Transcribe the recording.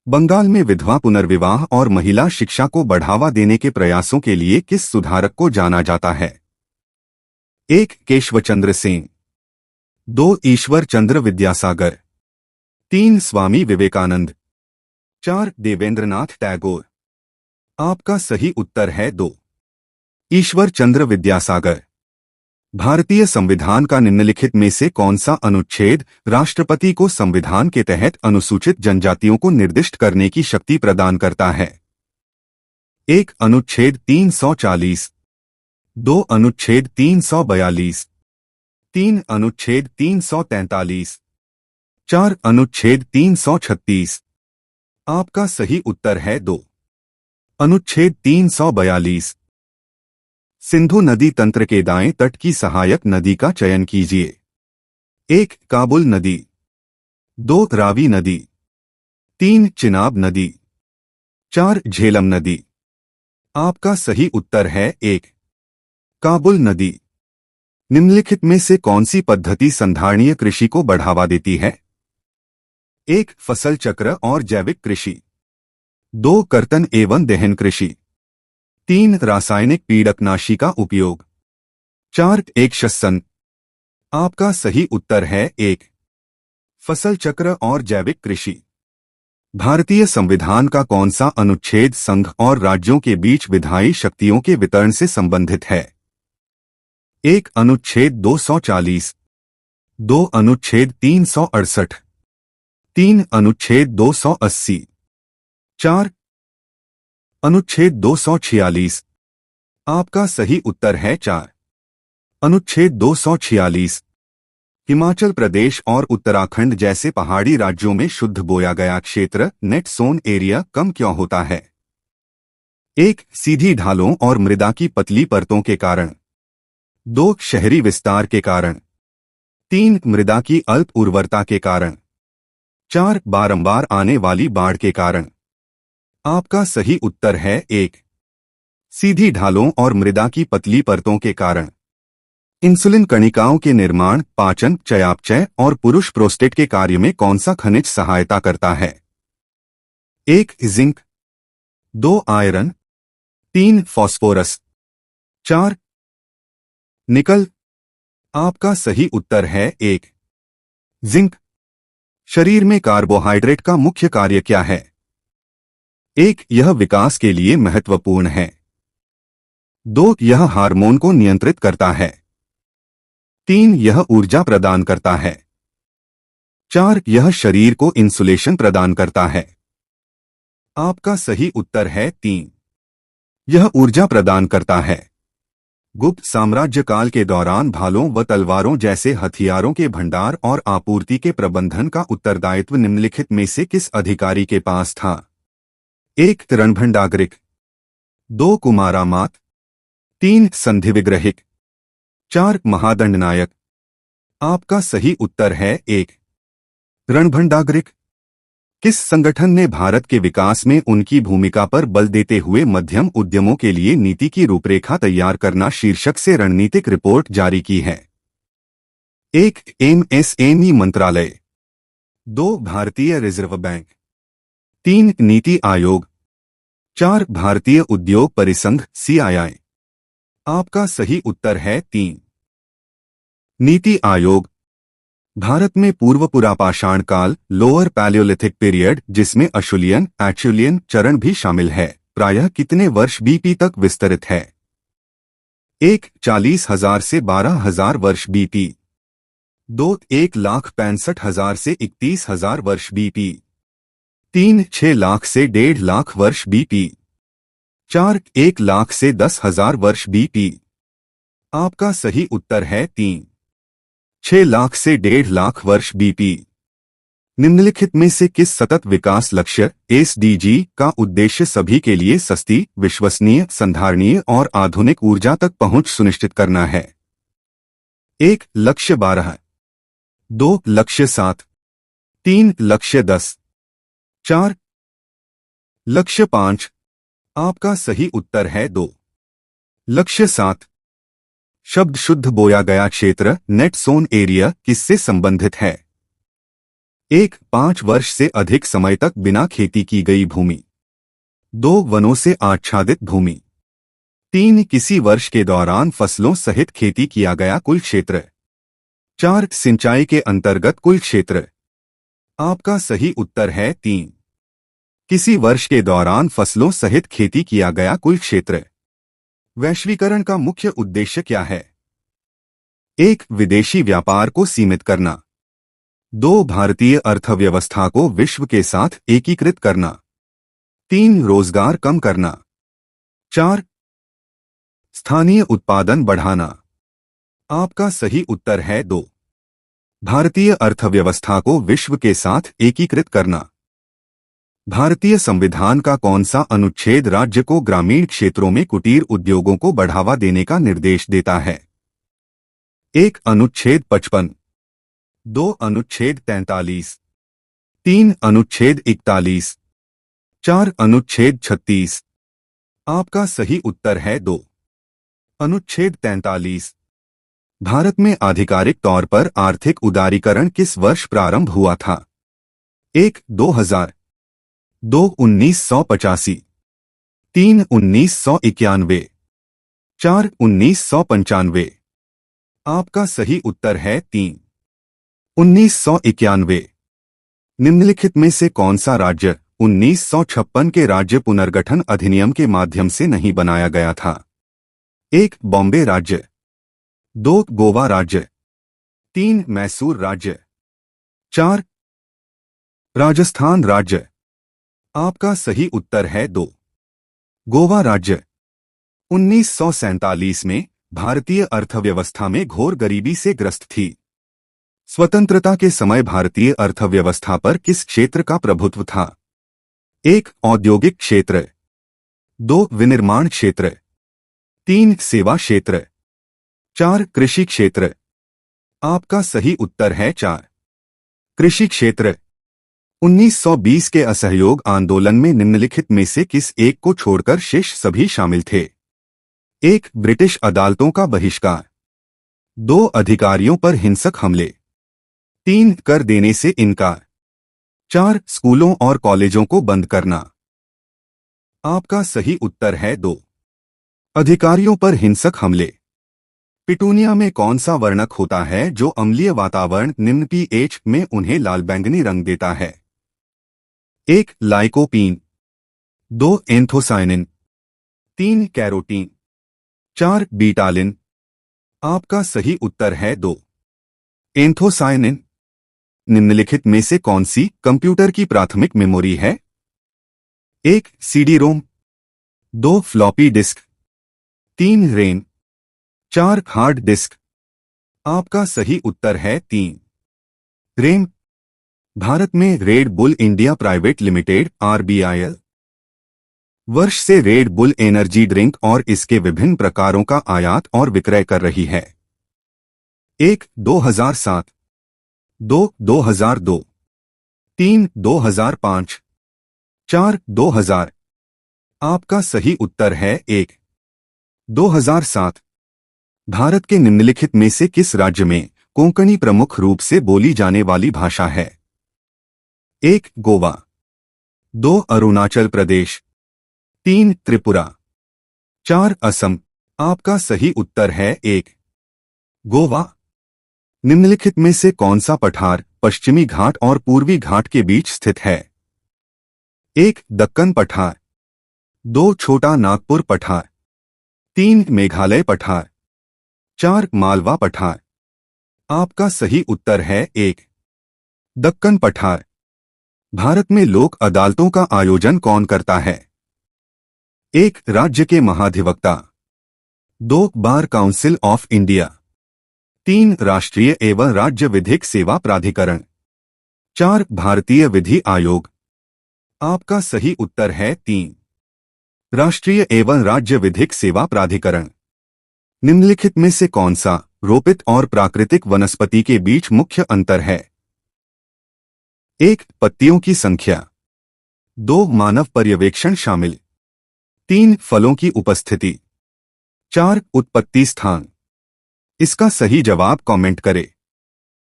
बंगाल में विधवा पुनर्विवाह और महिला शिक्षा को बढ़ावा देने के प्रयासों के लिए किस सुधारक को जाना जाता है? 1. केशवचंद्र सेन। 2. ईश्वर चंद्र विद्यासागर। 3. स्वामी विवेकानंद। 4. देवेंद्रनाथ टैगोर। आपका सही उत्तर है 2. ईश्वर चंद्र विद्यासागर। भारतीय संविधान का निम्नलिखित में से कौन सा अनुच्छेद राष्ट्रपति को संविधान के तहत अनुसूचित जनजातियों को निर्दिष्ट करने की शक्ति प्रदान करता है? 1. अनुच्छेद 340। 2. अनुच्छेद 342। 3. अनुच्छेद 343। 4. अनुच्छेद 336। आपका सही उत्तर है 2. अनुच्छेद 342। सिंधु नदी तंत्र के दाएं तट की सहायक नदी का चयन कीजिए। 1. काबुल नदी। 2. रावी नदी। 3. चिनाब नदी। 4. झेलम नदी। आपका सही उत्तर है 1. काबुल नदी। निम्नलिखित में से कौन सी पद्धति संधारणीय कृषि को बढ़ावा देती है? 1. फसल चक्र और जैविक कृषि। 2. कर्तन एवं दहन कृषि। 3. रासायनिक पीड़कनाशी का उपयोग। 4. एक श्वसन। आपका सही उत्तर है 1. फसल चक्र और जैविक कृषि। भारतीय संविधान का कौन सा अनुच्छेद संघ और राज्यों के बीच विधायी शक्तियों के वितरण से संबंधित है? 1. अनुच्छेद 240। 2. अनुच्छेद 368। 3. अनुच्छेद 280। 4. अनुच्छेद 246। आपका सही उत्तर है 4. अनुच्छेद 246। हिमाचल प्रदेश और उत्तराखंड जैसे पहाड़ी राज्यों में शुद्ध बोया गया क्षेत्र नेट सोन एरिया कम क्यों होता है? 1. सीधी ढालों और मृदा की पतली परतों के कारण। 2. शहरी विस्तार के कारण। 3. मृदा की अल्प उर्वरता के कारण। 4. बारंबार आने वाली बाढ़ के कारण। आपका सही उत्तर है 1. सीधी ढालों और मृदा की पतली परतों के कारण। इंसुलिन कणिकाओं के निर्माण, पाचन, चयापचय और पुरुष प्रोस्टेट के कार्य में कौन सा खनिज सहायता करता है? 1. जिंक। 2. आयरन। 3. फास्फोरस। 4. निकल। आपका सही उत्तर है 1. जिंक। शरीर में कार्बोहाइड्रेट का मुख्य कार्य क्या है? 1. यह विकास के लिए महत्वपूर्ण है। 2. यह हार्मोन को नियंत्रित करता है। 3. यह ऊर्जा प्रदान करता है। 4. यह शरीर को इंसुलेशन प्रदान करता है। आपका सही उत्तर है 3. यह ऊर्जा प्रदान करता है। गुप्त साम्राज्य काल के दौरान भालों व तलवारों जैसे हथियारों के भंडार और आपूर्ति के प्रबंधन का उत्तरदायित्व निम्नलिखित में से किस अधिकारी के पास था? 1. रणभंडागरिक। 2. कुमारामात। 3. संधिविग्रहिक। 4. महादंडनायक। आपका सही उत्तर है 1. रणभंडागरिक। किस संगठन ने भारत के विकास में उनकी भूमिका पर बल देते हुए मध्यम उद्यमों के लिए नीति की रूपरेखा तैयार करना शीर्षक से रणनीतिक रिपोर्ट जारी की है? 1. एमएसएमई मंत्रालय। 2. भारतीय रिजर्व बैंक। 3. नीति आयोग। 4. भारतीय उद्योग परिसंघ CII। आपका सही उत्तर है 3. नीति आयोग। भारत में पूर्व पुरापाषाण काल लोअर पैलियोलिथिक पीरियड जिसमें अशुलियन एचुलियन चरण भी शामिल है प्रायः कितने वर्ष बीपी तक विस्तरित है? 1. 40,000 से 12,000 वर्ष बीपी। 2. 1,65,000 से 31,000 वर्ष बीपी। 3. 6 लाख से 1.5 लाख वर्ष बीपी। 4. 1 लाख से 10,000 वर्ष बीपी। आपका सही उत्तर है 3. 6 लाख से 1.5 लाख वर्ष बीपी। निम्नलिखित में से किस सतत विकास लक्ष्य SDG का उद्देश्य सभी के लिए सस्ती, विश्वसनीय, संधारणीय और आधुनिक ऊर्जा तक पहुंच सुनिश्चित करना है? 1. लक्ष्य 12। 2. लक्ष्य 7। 3. लक्ष्य 10। 4. लक्ष्य 5। आपका सही उत्तर है 2. लक्ष्य 7। शब्द शुद्ध बोया गया क्षेत्र नेट सोन एरिया किससे संबंधित है? 1. 5 वर्ष से अधिक समय तक बिना खेती की गई भूमि। 2. वनों से आच्छादित भूमि। 3. किसी वर्ष के दौरान फसलों सहित खेती किया गया कुल क्षेत्र। 4. सिंचाई के अंतर्गत कुल क्षेत्र। आपका सही उत्तर है 3. किसी वर्ष के दौरान फसलों सहित खेती किया गया कुल क्षेत्र। वैश्वीकरण का मुख्य उद्देश्य क्या है? 1. विदेशी व्यापार को सीमित करना। 2. भारतीय अर्थव्यवस्था को विश्व के साथ एकीकृत करना। 3. रोजगार कम करना। 4. स्थानीय उत्पादन बढ़ाना। आपका सही उत्तर है 2. भारतीय अर्थव्यवस्था को विश्व के साथ एकीकृत करना। भारतीय संविधान का कौन सा अनुच्छेद राज्य को ग्रामीण क्षेत्रों में कुटीर उद्योगों को बढ़ावा देने का निर्देश देता है? 1. अनुच्छेद 55। 2. अनुच्छेद 43। 3. अनुच्छेद 41। 4. अनुच्छेद 36। आपका सही उत्तर है 2. अनुच्छेद 43। भारत में आधिकारिक तौर पर आर्थिक उदारीकरण किस वर्ष प्रारंभ हुआ था? 1. 2000। 2. 1985। 3. 1991। 4. 1995। आपका सही उत्तर है 3. 1991। निम्नलिखित में से कौन सा राज्य 1956 के राज्य पुनर्गठन अधिनियम के माध्यम से नहीं बनाया गया था? 1. बॉम्बे राज्य। 2. गोवा राज्य। 3. मैसूर राज्य। 4. राजस्थान राज्य। आपका सही उत्तर है 2. गोवा राज्य। 1947 में भारतीय अर्थव्यवस्था में घोर गरीबी से ग्रस्त थी। स्वतंत्रता के समय भारतीय अर्थव्यवस्था पर किस क्षेत्र का प्रभुत्व था? 1. औद्योगिक क्षेत्र। 2. विनिर्माण क्षेत्र। 3. सेवा क्षेत्र। 4. कृषि क्षेत्र। आपका सही उत्तर है 4. कृषि क्षेत्र। 1920 के असहयोग आंदोलन में निम्नलिखित में से किस एक को छोड़कर शेष सभी शामिल थे? 1. ब्रिटिश अदालतों का बहिष्कार। 2. अधिकारियों पर हिंसक हमले। 3. कर देने से इनकार। 4. स्कूलों और कॉलेजों को बंद करना। आपका सही उत्तर है 2. अधिकारियों पर हिंसक हमले। पिटूनिया में कौन सा वर्णक होता है जो अम्लीय वातावरण निम्न पीएच में उन्हें लाल बैंगनी रंग देता है? 1. लाइकोपीन। 2. एंथोसायनिन। 3. कैरोटीन। 4. बीटालिन। आपका सही उत्तर है 2. एंथोसायनिन। निम्नलिखित में से कौन सी कंप्यूटर की प्राथमिक मेमोरी है? 1. CD ROM. 2. Floppy disk. 3. RAM. 4. Hard disk. आपका सही उत्तर है 3. रैम। भारत में red bull India private limited (RBIL) वर्ष से रेड बुल एनर्जी ड्रिंक और इसके विभिन्न प्रकारों का आयात और विक्रय कर रही है? 1. 2007। 2. 2002। 3. 2005। 4. 2000। आपका सही उत्तर है 1. 2007। भारत के निम्नलिखित में से किस राज्य में कोंकणी प्रमुख रूप से बोली जाने वाली भाषा है? 1. गोवा। 2. अरुणाचल प्रदेश। 3. त्रिपुरा। 4. असम। आपका सही उत्तर है 1. गोवा। निम्नलिखित में से कौन सा पठार पश्चिमी घाट और पूर्वी घाट के बीच स्थित है? 1. दक्कन पठार। 2. छोटा नागपुर पठार। 3. मेघालय पठार। 4. मालवा पठार। आपका सही उत्तर है 1. दक्कन पठार। भारत में लोक अदालतों का आयोजन कौन करता है? 1. राज्य के महाधिवक्ता। 2. Bar council of India. 3. राष्ट्रीय एवं राज्य विधिक सेवा प्राधिकरण। 4. भारतीय विधि आयोग। आपका सही उत्तर है 3. राष्ट्रीय एवं राज्य विधिक सेवा प्राधिकरण। निम्नलिखित में से कौन सा रोपित और प्राकृतिक वनस्पति के बीच मुख्य अंतर है? 1. पत्तियों की संख्या। 2. मानव पर्यवेक्षण शामिल। 3. फलों की उपस्थिति। 4. उत्पत्ति स्थान। इसका सही जवाब कमेंट करें।